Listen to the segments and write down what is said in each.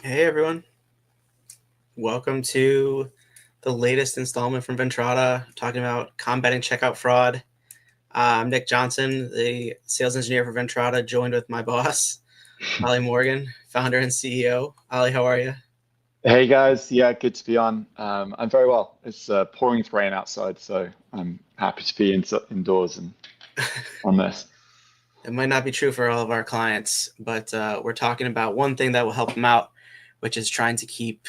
Hey everyone, welcome to the latest installment from Ventrata, talking about combating checkout fraud. I'm Nick Johnson, the sales engineer for Ventrata, joined with my boss, Ollie Morgan, founder and CEO. Ollie, how are you? Hey guys, yeah, good to be on. I'm very well. It's pouring with rain outside, so I'm happy to be indoors and on this. It might not be true for all of our clients, but we're talking about one thing that will help them out, which is trying to keep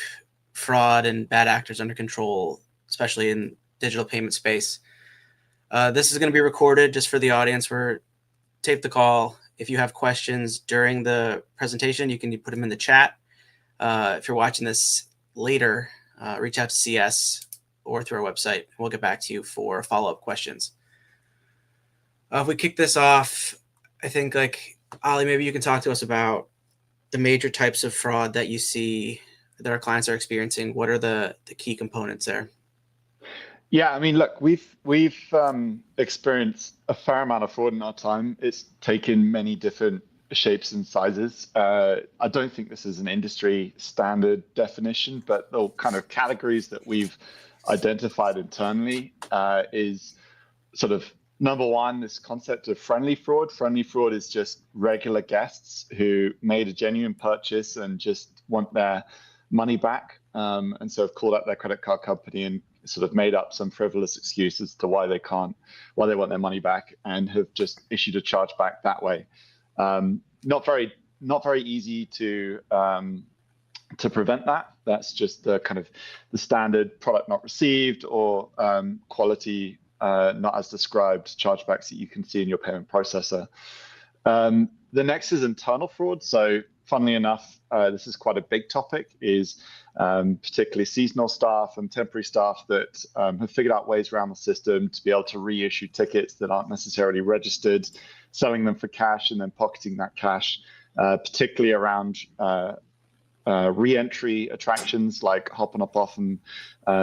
fraud and bad actors under control, especially in digital payment space. This is going to be recorded just for the audience. We're tape the call. If you have questions during the presentation, you can put them in the chat. If you're watching this later, reach out to CS or through our website. We'll get back to you for follow-up questions. If we kick this off, I think Ollie, maybe you can talk to us about the major types of fraud that you see that our clients are experiencing. What are the key components there? Yeah, I mean, look, we've experienced a fair amount of fraud in our time. It's taken many different shapes and sizes. I don't think this is an industry standard definition, but the kind of categories that we've identified internally is sort of number one, this concept of friendly fraud. Friendly fraud is just regular guests who made a genuine purchase and just want their money back. And so have called up their credit card company and sort of made up some frivolous excuse as to why they want their money back, and have just issued a chargeback that way. Not very easy to prevent that. That's just the kind of the standard product not received or quality not as described chargebacks that you can see in your payment processor. The next is internal fraud. So funnily enough, this is quite a big topic, is particularly seasonal staff and temporary staff that have figured out ways around the system to be able to reissue tickets that aren't necessarily registered, selling them for cash and then pocketing that cash, particularly around re-entry attractions like Hop on Hop Off and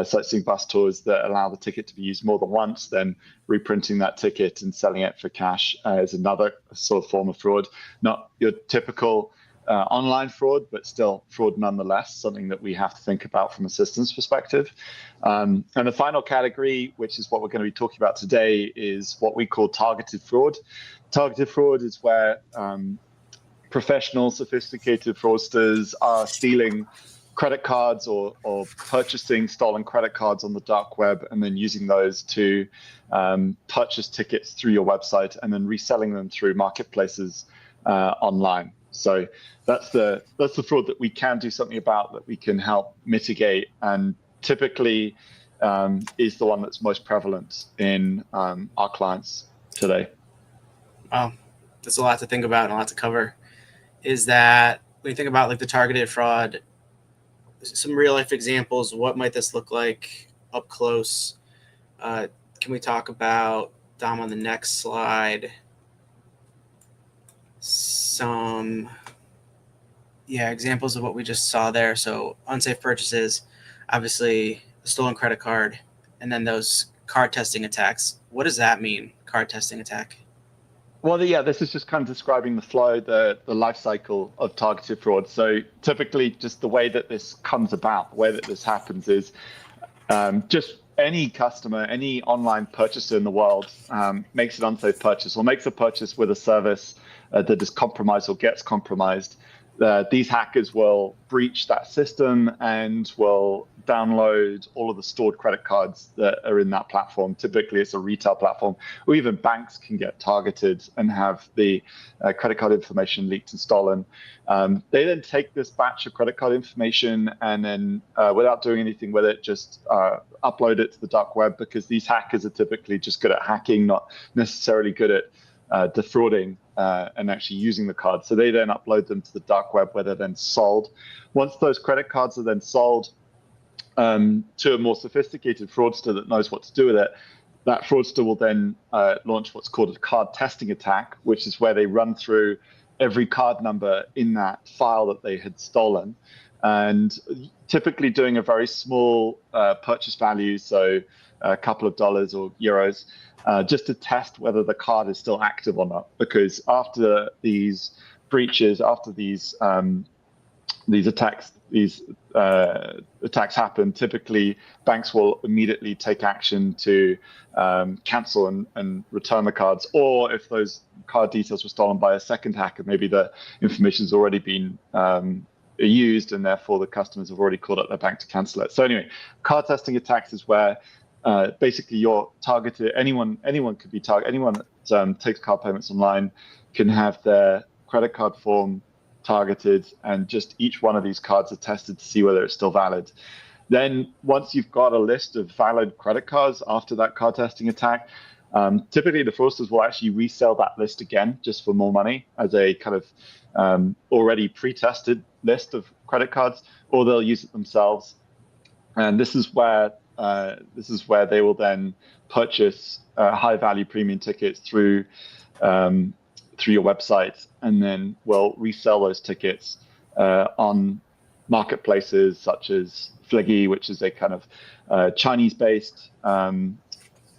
sightseeing bus tours that allow the ticket to be used more than once, then reprinting that ticket and selling it for cash is another sort of form of fraud. Not your typical online fraud, but still fraud nonetheless, something that we have to think about from a systems perspective. And the final category, which is what we're going to be talking about today, is what we call targeted fraud. Targeted fraud is where professional, sophisticated fraudsters are stealing credit cards or purchasing stolen credit cards on the dark web and then using those to purchase tickets through your website and then reselling them through marketplaces online. So that's the fraud that we can do something about, that we can help mitigate, and typically is the one that's most prevalent in our clients today. Wow, that's a lot to think about and a lot to cover. Is that when you think about the targeted fraud, some real life examples? What might this look like up close? Can we talk about, Dom, on the next slide, some examples of what we just saw there? So unsafe purchases, obviously the stolen credit card, and then those card testing attacks. What does that mean, card testing attack? Well, yeah, this is just kind of describing the flow, the life cycle of targeted fraud. So typically, just the way that this comes about, the way that this happens is just any customer, any online purchaser in the world makes an unsafe purchase or makes a purchase with a service that is compromised or gets compromised. These hackers will breach that system and will download all of the stored credit cards that are in that platform. Typically, it's a retail platform, or even banks can get targeted and have the credit card information leaked and stolen. They then take this batch of credit card information and then, without doing anything with it, just upload it to the dark web, because these hackers are typically just good at hacking, not necessarily good at defrauding and actually using the cards. So they then upload them to the dark web, where they're then sold. Once those credit cards are then sold to a more sophisticated fraudster that knows what to do with it, that fraudster will then launch what's called a card testing attack, which is where they run through every card number in that file that they had stolen, and typically doing a very small purchase value, so a couple of dollars or euros, just to test whether the card is still active or not. Because after these breaches, after these attacks attacks happen, typically banks will immediately take action to cancel and return the cards. Or if those card details were stolen by a second hacker, maybe the information's already been used, and therefore the customers have already called up their bank to cancel it. So anyway, card testing attacks is where basically you're targeted. Anyone could be targeted. Anyone that takes card payments online can have their credit card form targeted, and just each one of these cards are tested to see whether it's still valid. Then once you've got a list of valid credit cards after that card testing attack, typically the fraudsters will actually resell that list again just for more money as a kind of already pre-tested list of credit cards, or they'll use it themselves. And this is where they will then purchase high-value premium tickets through your website, and then will resell those tickets on marketplaces such as Fliggy, which is a kind of Chinese-based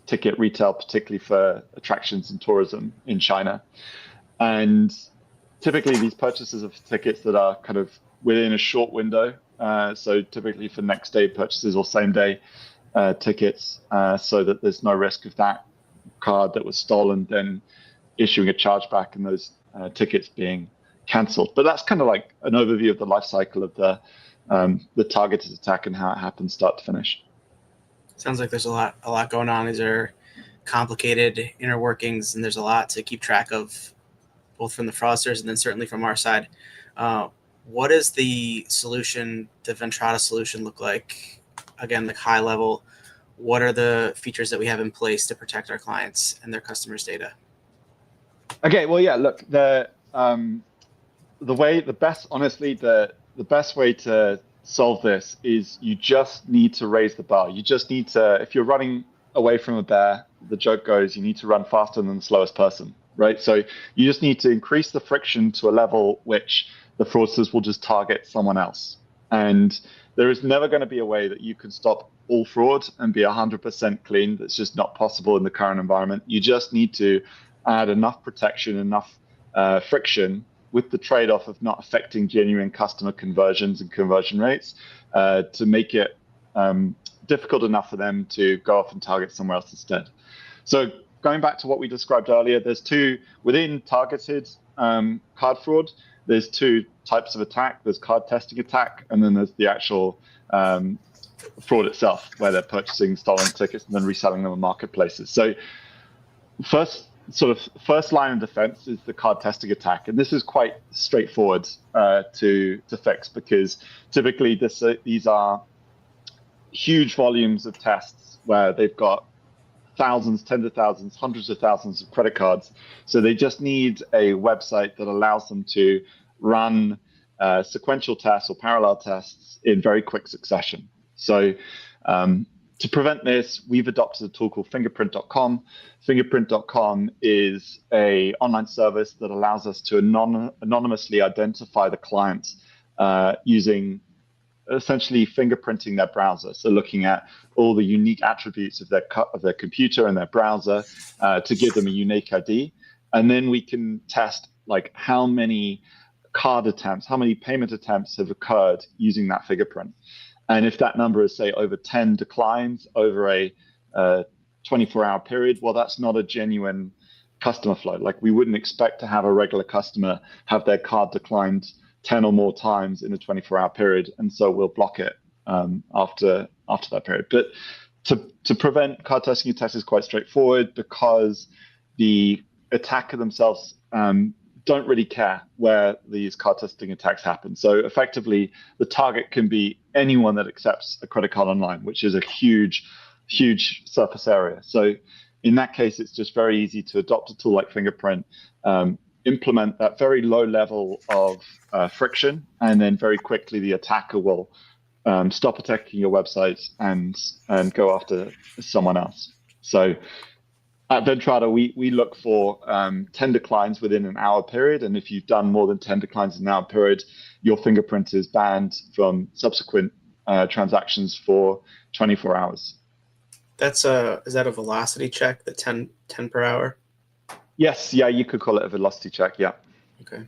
ticket retail, particularly for attractions and tourism in China. And typically these purchases of tickets that are kind of within a short window, so typically for next day purchases or same day tickets, so that there's no risk of that card that was stolen then issuing a chargeback and those tickets being cancelled. But that's kind of like an overview of the life cycle of the targeted attack and how it happens start to finish. Sounds like there's a lot going on. These are complicated inner workings, and there's a lot to keep track of, both from the fraudsters and then certainly from our side. What does the solution, the Ventrata solution, look like? Again, like high level, what are the features that we have in place to protect our clients and their customers' data? Okay, well, yeah, look, the best way to solve this is you just need to raise the bar. You just need to, if you're running away from a bear, the joke goes, you need to run faster than the slowest person, right? So you just need to increase the friction to a level which the fraudsters will just target someone else. And there is never going to be a way that you can stop all fraud and be 100% clean. That's just not possible in the current environment. You just need to add enough protection, enough friction, with the trade-off of not affecting genuine customer conversions and conversion rates, to make it difficult enough for them to go off and target somewhere else instead. So going back to what we described earlier, there's two within targeted card fraud. There's two types of attack. There's card testing attack, and then there's the actual fraud itself, where they're purchasing stolen tickets and then reselling them on marketplaces. So first line of defense is the card testing attack, and this is quite straightforward to fix, because typically these are huge volumes of tests where they've got thousands, tens of thousands, hundreds of thousands of credit cards. So they just need a website that allows them to run sequential tests or parallel tests in very quick succession. So to prevent this, we've adopted a tool called fingerprint.com. Fingerprint.com is an online service that allows us to anonymously identify the client using essentially fingerprinting their browser. So looking at all the unique attributes of their computer and their browser to give them a unique ID. And then we can test like how many card attempts, how many payment attempts have occurred using that fingerprint. And if that number is, say, over 10 declines over a 24-hour period, well, that's not a genuine customer flow. Like, we wouldn't expect to have a regular customer have their card declined 10 or more times in a 24-hour period, and so we'll block it after that period. But to prevent card testing attacks is quite straightforward, because the attacker themselves don't really care where these card testing attacks happen. So effectively, the target can be anyone that accepts a credit card online, which is a huge surface area. So in that case, it's just very easy to adopt a tool like Fingerprint, implement that very low level of friction, and then very quickly the attacker will stop attacking your website and go after someone else. So at Ventrata, we look for 10 declines within an hour period, and if you've done more than 10 declines in an hour period, your fingerprint is banned from subsequent transactions for 24 hours. Is that a velocity check, the 10 per hour? Yes, yeah, you could call it a velocity check, yeah. Okay.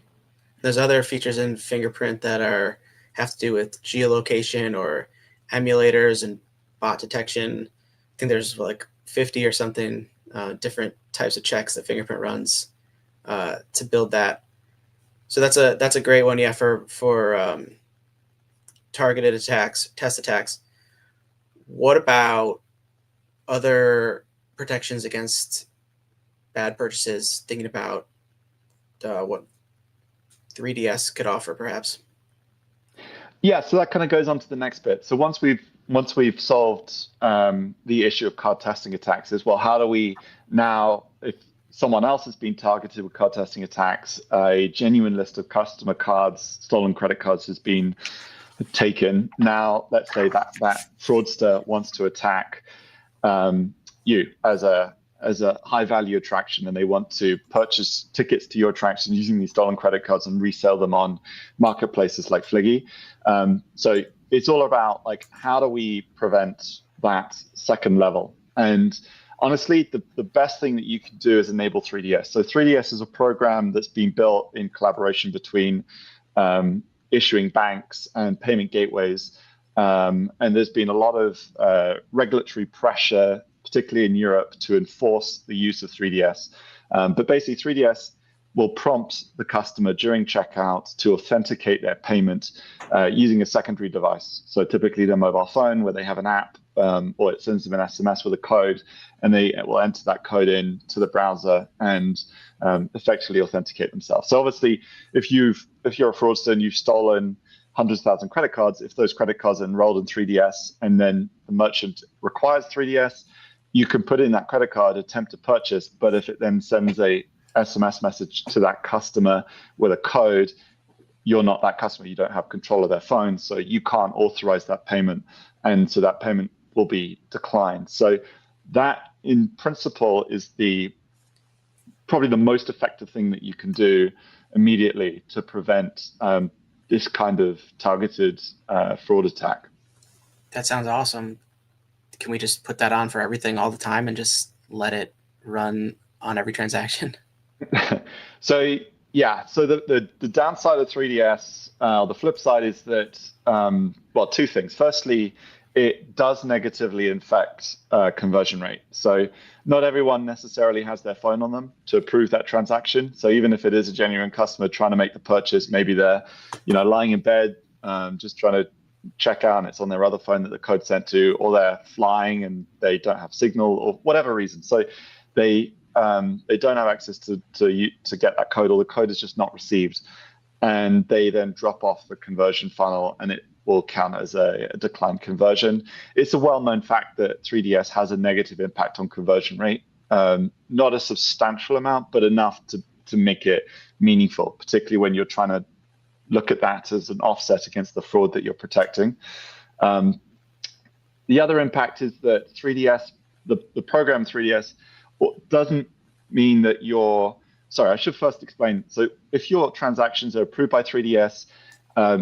There's other features in Fingerprint that are have to do with geolocation or emulators and bot detection. I think there's like 50 or something different types of checks that Fingerprint runs to build that. So that's a great one, yeah, for targeted attacks, test attacks. What about other protections against bad purchases? Thinking about what 3DS could offer, perhaps. Yeah, so that kind of goes on to the next bit. So once we've solved the issue of card testing attacks, is well, how do we now, if someone else has been targeted with card testing attacks, a genuine list of customer cards, stolen credit cards has been taken. Now, let's say that fraudster wants to attack you as a high value attraction, and they want to purchase tickets to your attraction using these stolen credit cards and resell them on marketplaces like Fliggy. So it's all about like, how do we prevent that second level? And honestly, the best thing that you can do is enable 3DS. So 3DS is a program that's been built in collaboration between issuing banks and payment gateways. And there's been a lot of regulatory pressure, particularly in Europe, to enforce the use of 3DS. But basically, 3DS will prompt the customer during checkout to authenticate their payment using a secondary device. So typically their mobile phone, where they have an app, or it sends them an SMS with a code, and they will enter that code into the browser and effectively authenticate themselves. So obviously, if you're a fraudster and you've stolen hundreds of thousands of credit cards, if those credit cards are enrolled in 3DS and then the merchant requires 3DS, you can put in that credit card, attempt to purchase, but if it then sends a SMS message to that customer with a code, you're not that customer. You don't have control of their phone, so you can't authorize that payment, and so that payment will be declined. So that, in principle, is probably the most effective thing that you can do immediately to prevent this kind of targeted fraud attack. That sounds awesome. Can we just put that on for everything all the time and just let it run on every transaction? So yeah, so the downside of 3DS, the flip side is that, well, two things. Firstly, it does negatively affect conversion rate. So not everyone necessarily has their phone on them to approve that transaction. So even if it is a genuine customer trying to make the purchase, maybe they're lying in bed, just trying to check out, and it's on their other phone that the code sent to, or they're flying and they don't have signal, or whatever reason. So they don't have access to get that code, or the code is just not received, and they then drop off the conversion funnel, and it will count as a declined conversion. It's a well-known fact that 3DS has a negative impact on conversion rate, not a substantial amount, but enough to make it meaningful, particularly when you're trying to look at that as an offset against the fraud that you're protecting. The other impact is that 3DS, the program 3DS, doesn't mean that sorry, I should first explain. So if your transactions are approved by 3DS,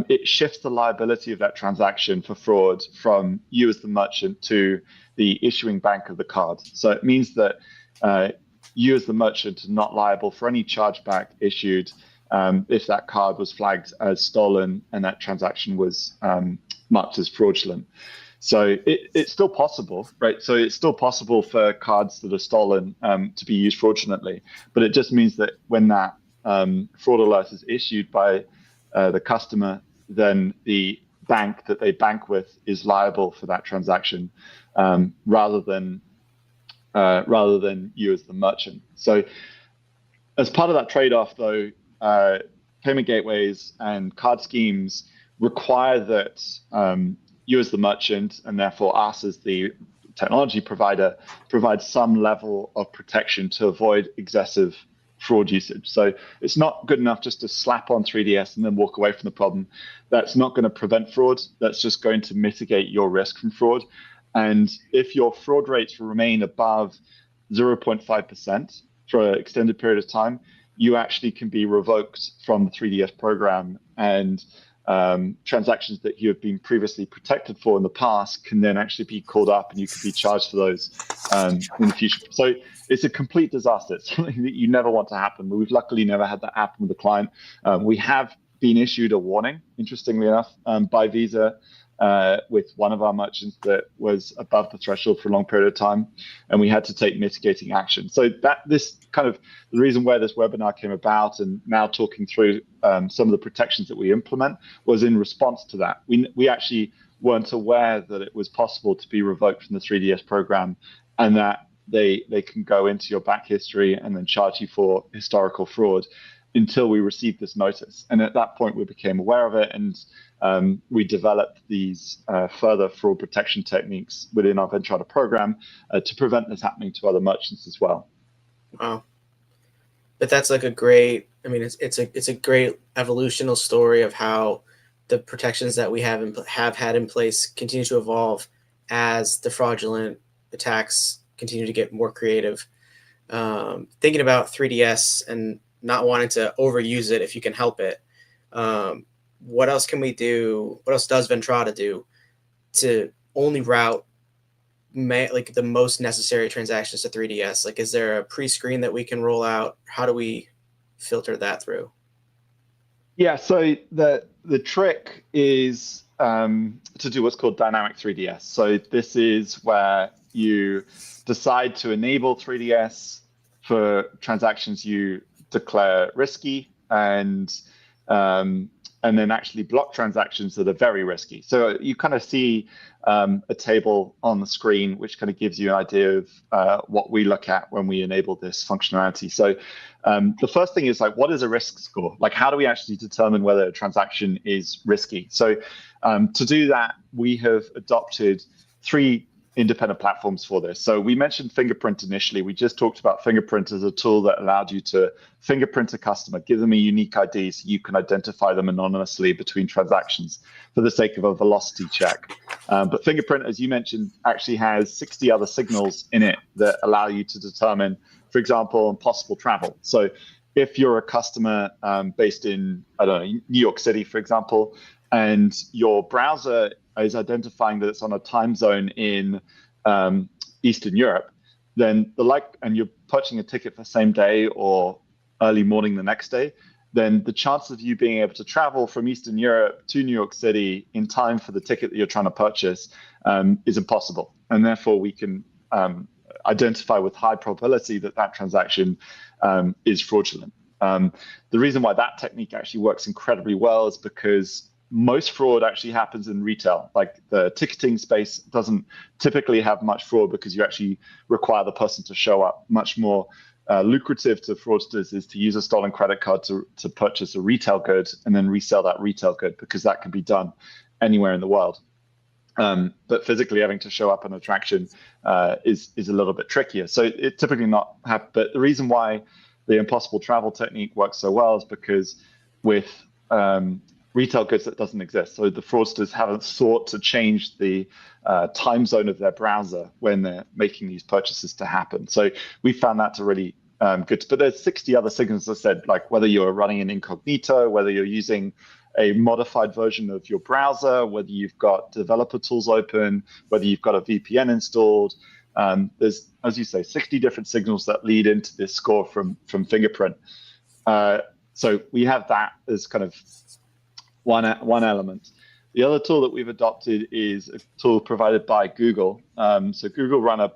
it shifts the liability of that transaction for fraud from you as the merchant to the issuing bank of the card. So it means that you as the merchant are not liable for any chargeback issued if that card was flagged as stolen and that transaction was marked as fraudulent. So it's still possible, right? So it's still possible for cards that are stolen to be used fraudulently, but it just means that when that fraud alert is issued by the customer, then the bank that they bank with is liable for that transaction, rather than you as the merchant. So as part of that trade-off, though, payment gateways and card schemes require that you as the merchant, and therefore us as the technology provider, provide some level of protection to avoid excessive fraud usage. So it's not good enough just to slap on 3DS and then walk away from the problem. That's not going to prevent fraud. That's just going to mitigate your risk from fraud. And if your fraud rates remain above 0.5% for an extended period of time, you actually can be revoked from the 3DS program, and transactions that you have been previously protected for in the past can then actually be called up, and you can be charged for those in the future. So it's a complete disaster. It's something that you never want to happen. We've luckily never had that happen with a client. We have been issued a warning, interestingly enough, by Visa with one of our merchants that was above the threshold for a long period of time, and we had to take mitigating action. So this kind of the reason where this webinar came about, and now talking through some of the protections that we implement, was in response to that. We actually weren't aware that it was possible to be revoked from the 3DS program, and that they can go into your back history and then charge you for historical fraud, until we received this notice. And at that point, we became aware of it, and we developed these further fraud protection techniques within our Ventrata program to prevent this happening to other merchants as well. Wow. But that's like a great, I mean, it's a great evolutional story of how the protections that we have had in place continue to evolve as the fraudulent attacks continue to get more creative. Thinking about 3DS and not wanting to overuse it if you can help it, what else can we do? What else does Ventrata do to only route like the most necessary transactions to 3DS? Like, is there a pre-screen that we can roll out? How do we filter that through? Yeah, so the trick is to do what's called dynamic 3DS. So this is where you decide to enable 3DS for transactions you declare risky, and then actually block transactions that are very risky. So you kind of see a table on the screen, which kind of gives you an idea of what we look at when we enable this functionality. So the first thing is, like, what is a risk score? Like, how do we actually determine whether a transaction is risky? So to do that, we have adopted 3 independent platforms for this. So we mentioned Fingerprint initially. We just talked about Fingerprint as a tool that allowed you to fingerprint a customer, give them a unique ID so you can identify them anonymously between transactions for the sake of a velocity check. But Fingerprint, as you mentioned, actually has 60 other signals in it that allow you to determine, for example, possible travel. So if you're a customer based in, I don't know, New York City, for example, and your browser is identifying that it's on a time zone in Eastern Europe, then and you're purchasing a ticket for the same day or early morning the next day, then the chance of you being able to travel from Eastern Europe to New York City in time for the ticket that you're trying to purchase is impossible. And therefore, we can identify with high probability that that transaction is fraudulent. The reason why that technique actually works incredibly well is because most fraud actually happens in retail. Like, the ticketing space doesn't typically have much fraud because you actually require the person to show up. Much more lucrative to fraudsters is to use a stolen credit card to purchase a retail good and then resell that retail good, because that can be done anywhere in the world. But physically having to show up an attraction is a little bit trickier. So it typically not have. But the reason why the impossible travel technique works so well is because with retail goods, that doesn't exist. So the fraudsters haven't sought to change the time zone of their browser when they're making these purchases to happen. So we found that to really good. But there's 60 other signals, as I said, like whether you're running an incognito, whether you're using a modified version of your browser, whether you've got developer tools open, whether you've got a VPN installed. There's, as you say, 60 different signals that lead into this score from Fingerprint. So we have that as kind of one element. The other tool that we've adopted is a tool provided by Google. So Google run a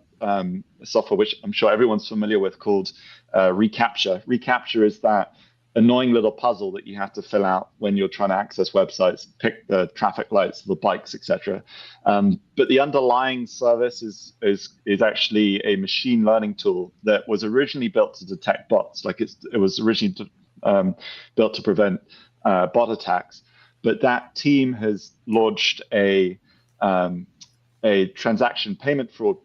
software which I'm sure everyone's familiar with called reCAPTCHA. reCAPTCHA is that annoying little puzzle that you have to fill out when you're trying to access websites, pick the traffic lights, the bikes, etc. But the underlying service is actually a machine learning tool that was originally built to detect bots. Like it was originally built to prevent bot attacks. But that team has launched a transaction payment fraud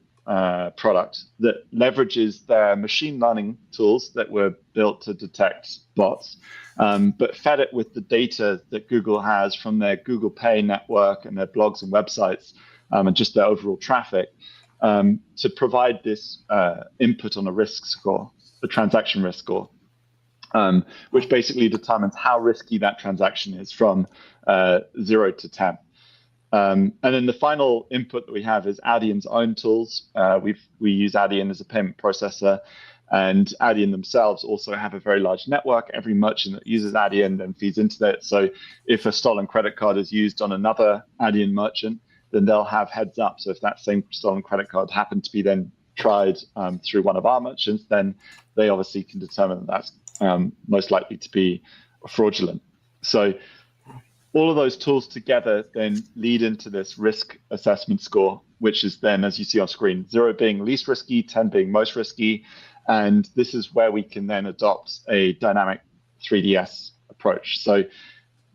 product that leverages their machine learning tools that were built to detect bots, but fed it with the data that Google has from their Google Pay network and their blogs and websites, and just their overall traffic, to provide this input on a risk score, a transaction risk score. Which basically determines how risky that transaction is from 0 to 10. And then the final input that we have is Adyen's own tools. We use Adyen as a payment processor, And Adyen themselves also have a very large network. Every merchant that uses Adyen then feeds into that. So if a stolen credit card is used on another Adyen merchant, then they'll have heads up. So if that same stolen credit card happened to be then tried through one of our merchants, then they obviously can determine that that's most likely to be fraudulent. So all of those tools together then lead into this risk assessment score, which is then, as you see on screen, 0 being least risky, 10 being most risky. And this is where we can then adopt a dynamic 3DS approach. So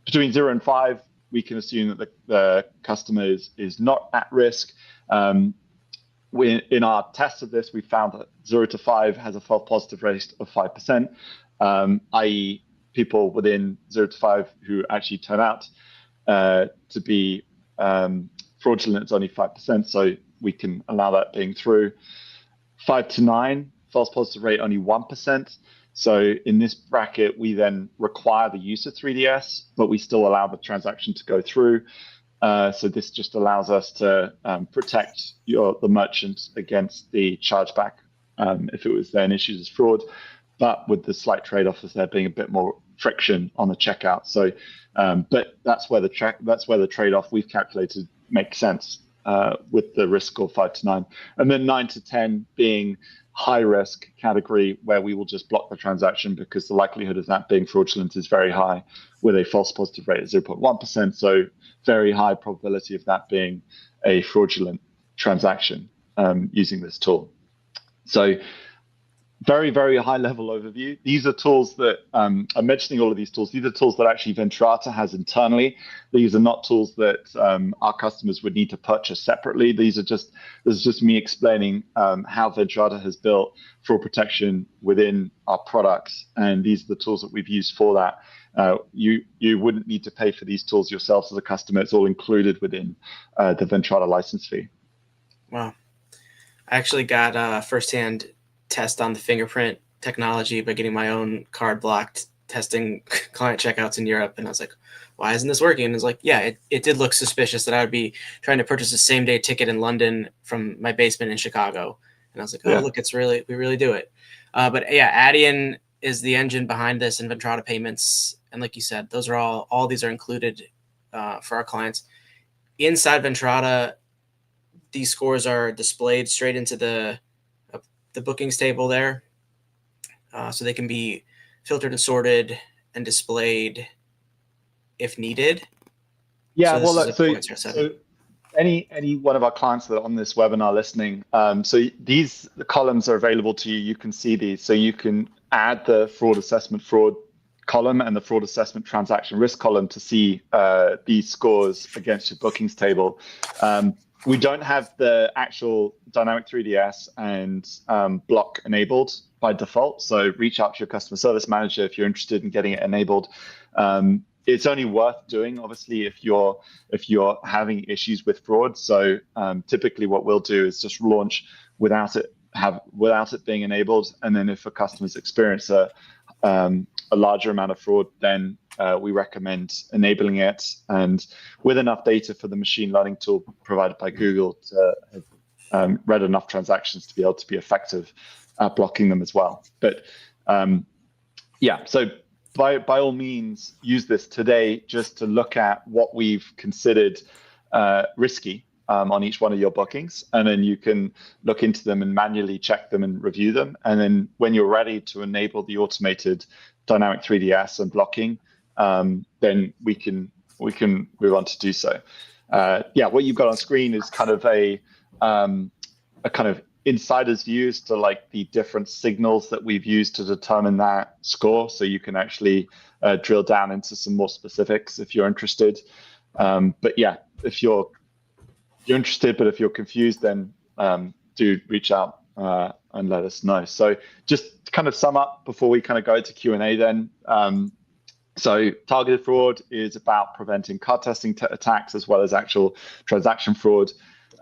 between 0 and 5, we can assume that the customer is not at risk. In our tests of this, we found that 0 to 5 has a false positive rate of 5%, i.e. people within 0 to 5 who actually turn out to be fraudulent is only 5%, so we can allow that being through. 5 to 9, false positive rate only 1%. So in this bracket, we then require the use of 3DS, but we still allow the transaction to go through. So this just allows us to protect the merchant against the chargeback if it was then issued as fraud, but with the slight trade-off of there being a bit more friction on the checkout. So, but that's where the trade-off we've calculated makes sense with the risk score 5 to 9, and then 9 to 10 being high risk category where we will just block the transaction because the likelihood of that being fraudulent is very high with a false positive rate of 0.1%. So very high probability of that being a fraudulent transaction using this tool. So very, very high level overview. These are tools that I'm mentioning all of these tools. These are tools that actually Ventrata has internally. These are not tools that our customers would need to purchase separately. This is just me explaining how Ventrata has built fraud protection within our products. And these are the tools that we've used for that. You wouldn't need to pay for these tools yourselves as a customer. It's all included within the Ventrata license fee. Wow. I actually got firsthand test on the fingerprint technology by getting my own card blocked, testing client checkouts in Europe. And I was like, why isn't this working? And it's like, yeah, it did look suspicious that I would be trying to purchase a same day ticket in London from my basement in Chicago. And I was like, oh, look, we really do it. But yeah, Adyen is the engine behind this, and Ventrata Payments. And like you said, those are all these are included for our clients. Inside Ventrata, these scores are displayed straight into the bookings table there. So they can be filtered and sorted and displayed if needed. Yeah, so any one of our clients that are on this webinar listening, so the columns are available to you. You can see these. So you can add the fraud assessment fraud column and the fraud assessment transaction risk column to see these scores against your bookings table. We don't have the actual dynamic 3DS and block enabled by default. So reach out to your customer service manager if you're interested in getting it enabled. It's only worth doing, obviously, if you're having issues with fraud. So typically, what we'll do is just launch without it being enabled, and then if a customer's experienced a larger amount of fraud, then we recommend enabling it, and with enough data for the machine learning tool provided by Google to have read enough transactions to be able to be effective at blocking them as well. But yeah, so by all means, use this today just to look at what we've considered risky on each one of your bookings, and then you can look into them and manually check them and review them. And then when you're ready to enable the automated dynamic 3DS and blocking, then we can move on to do so. Yeah, what you've got on screen is kind of a kind of insider's view as to like the different signals that we've used to determine that score. So you can actually drill down into some more specifics if you're interested. But yeah, if you're interested, but if you're confused, then do reach out and let us know. So just to kind of sum up before we kind of go to Q&A then. So targeted fraud is about preventing card testing attacks as well as actual transaction fraud.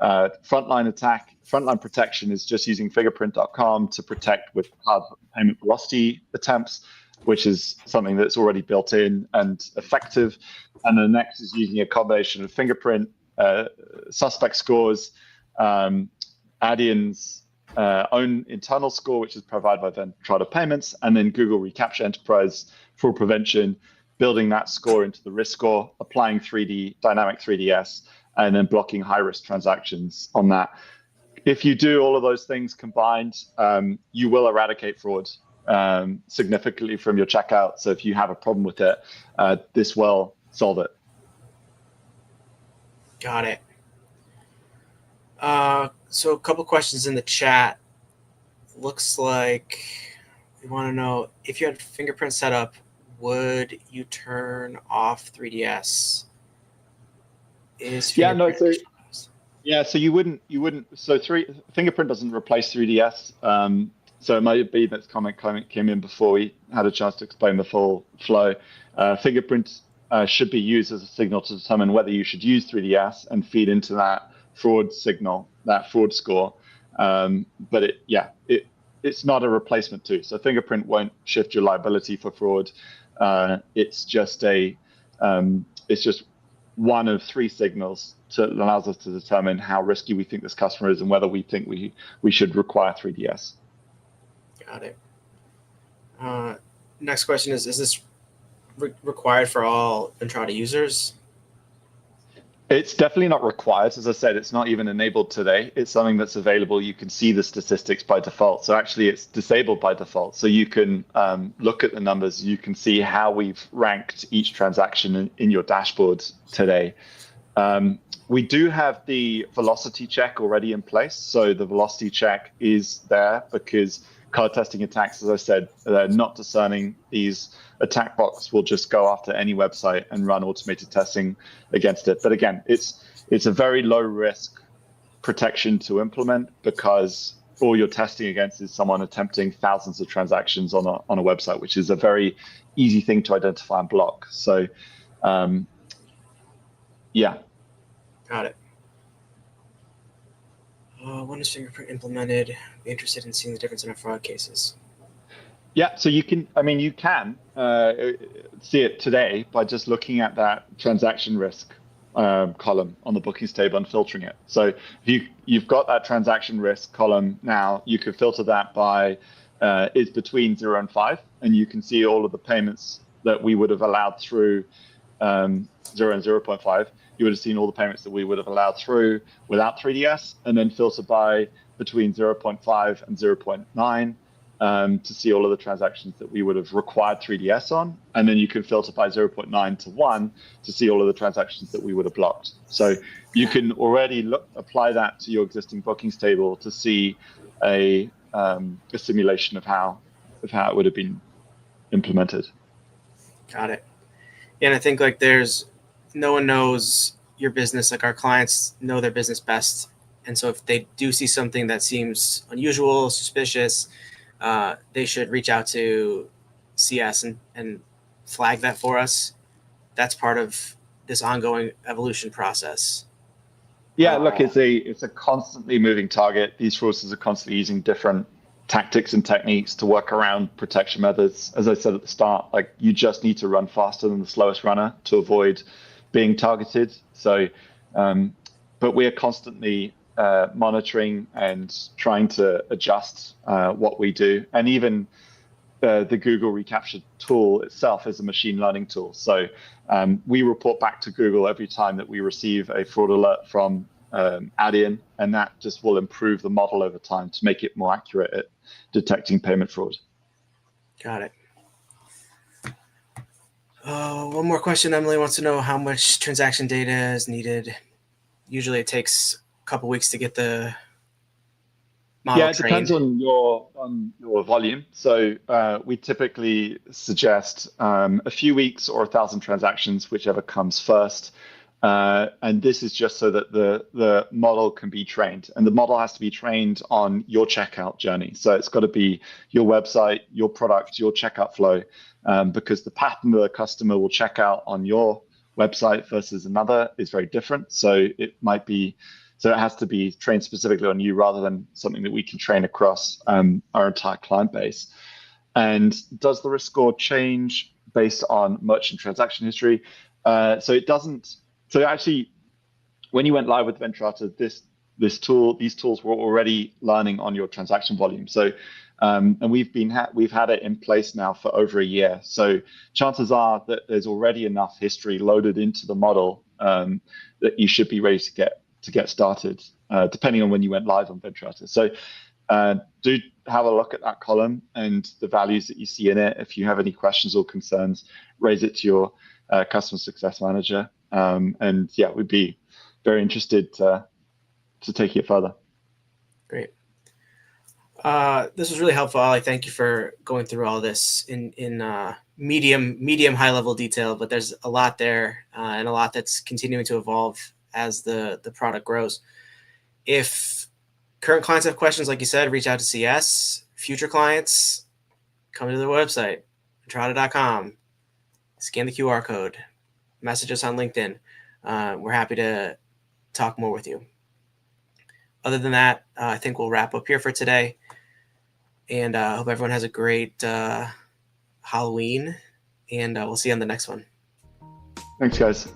Frontline protection is just using fingerprint.com to protect with card payment velocity attempts, which is something that's already built in and effective. And the next is using a combination of fingerprint, suspect scores, Adyen's own internal score, which is provided by Ventrata Payments, and then Google Recapture Enterprise Fraud Prevention, building that score into the risk score, applying dynamic 3DS, and then blocking high-risk transactions on that. If you do all of those things combined, you will eradicate fraud significantly from your checkout. So if you have a problem with it, this will solve it. Got it. So a couple questions in the chat. Looks like we want to know, if you had fingerprint set up, would you turn off 3DS? So you wouldn't. So fingerprint doesn't replace 3DS. So it might be that comment came in before we had a chance to explain the full flow. Fingerprint should be used as a signal to determine whether you should use 3DS and feed into that fraud signal, that fraud score. But it's not a replacement tool. So fingerprint won't shift your liability for fraud. It's just one of three signals that allows us to determine how risky we think this customer is and whether we think we should require 3DS. Got it. Next question is this required for all Ventrata users? It's definitely not required. As I said, it's not even enabled today. It's something that's available. You can see the statistics by default. So actually, it's disabled by default. So you can look at the numbers. You can see how we've ranked each transaction in your dashboard today. We do have the velocity check already in place. So the velocity check is there because card testing attacks, as I said, they're not discerning. These attack bots will just go after any website and run automated testing against it. But again, it's a very low risk protection to implement because all you're testing against is someone attempting thousands of transactions on a website, which is a very easy thing to identify and block. So, yeah. Got it. When is fingerprint implemented? Be interested in seeing the difference in our fraud cases. Yeah, so you can see it today by just looking at that transaction risk column on the bookings table and filtering it. So if you've got that transaction risk column now, you could filter that by is between 0 and 5, and you can see all of the payments that we would have allowed through 0 and 0.5. You would have seen all the payments that we would have allowed through without 3DS, and then filter by between 0.5 and 0.9 to see all of the transactions that we would have required 3DS on. And then you can filter by 0.9 to 1 to see all of the transactions that we would have blocked. So you can already apply that to your existing bookings table to see a simulation of how it would have been implemented. Got it. Yeah, and I think no one knows your business like our clients know their business best. And so if they do see something that seems unusual, suspicious, they should reach out to CS and flag that for us. That's part of this ongoing evolution process. Yeah, look, it's a constantly moving target. These fraudsters are constantly using different tactics and techniques to work around protection methods. As I said at the start, you just need to run faster than the slowest runner to avoid being targeted. So, but we are constantly monitoring and trying to adjust what we do. And even the Google Recapture tool itself is a machine learning tool. So we report back to Google every time that we receive a fraud alert from Adyen, and that just will improve the model over time to make it more accurate at detecting payment fraud. Got it. One more question. Emily wants to know how much transaction data is needed. Usually it takes a couple weeks to get the model trained. Depends on your volume. So we typically suggest a few weeks or 1,000 transactions, whichever comes first. And this is just so that the model can be trained. And the model has to be trained on your checkout journey. So it's got to be your website, your product, your checkout flow, because the pattern that a customer will check out on your website versus another is very different. So it has to be trained specifically on you rather than something that we can train across our entire client base. And does the risk score change based on merchant transaction history? So it doesn't. So actually, when you went live with Ventrata, these tools were already learning on your transaction volume. So, and we've had it in place now for over a year. So chances are that there's already enough history loaded into the model that you should be ready to get started, depending on when you went live on Ventrata. So do have a look at that column and the values that you see in it. If you have any questions or concerns, raise it to your customer success manager. And yeah, we'd be very interested to take it further. Great. This was really helpful, Ali. Thank you for going through all this in medium high level detail, but there's a lot there and a lot that's continuing to evolve as the product grows. If current clients have questions, like you said, reach out to CS. Future clients, come to the website, ventrata.com, scan the QR code, message us on LinkedIn. We're happy to talk more with you. Other than that, I think we'll wrap up here for today. And I hope everyone has a great Halloween. And we'll see you on the next one. Thanks, guys.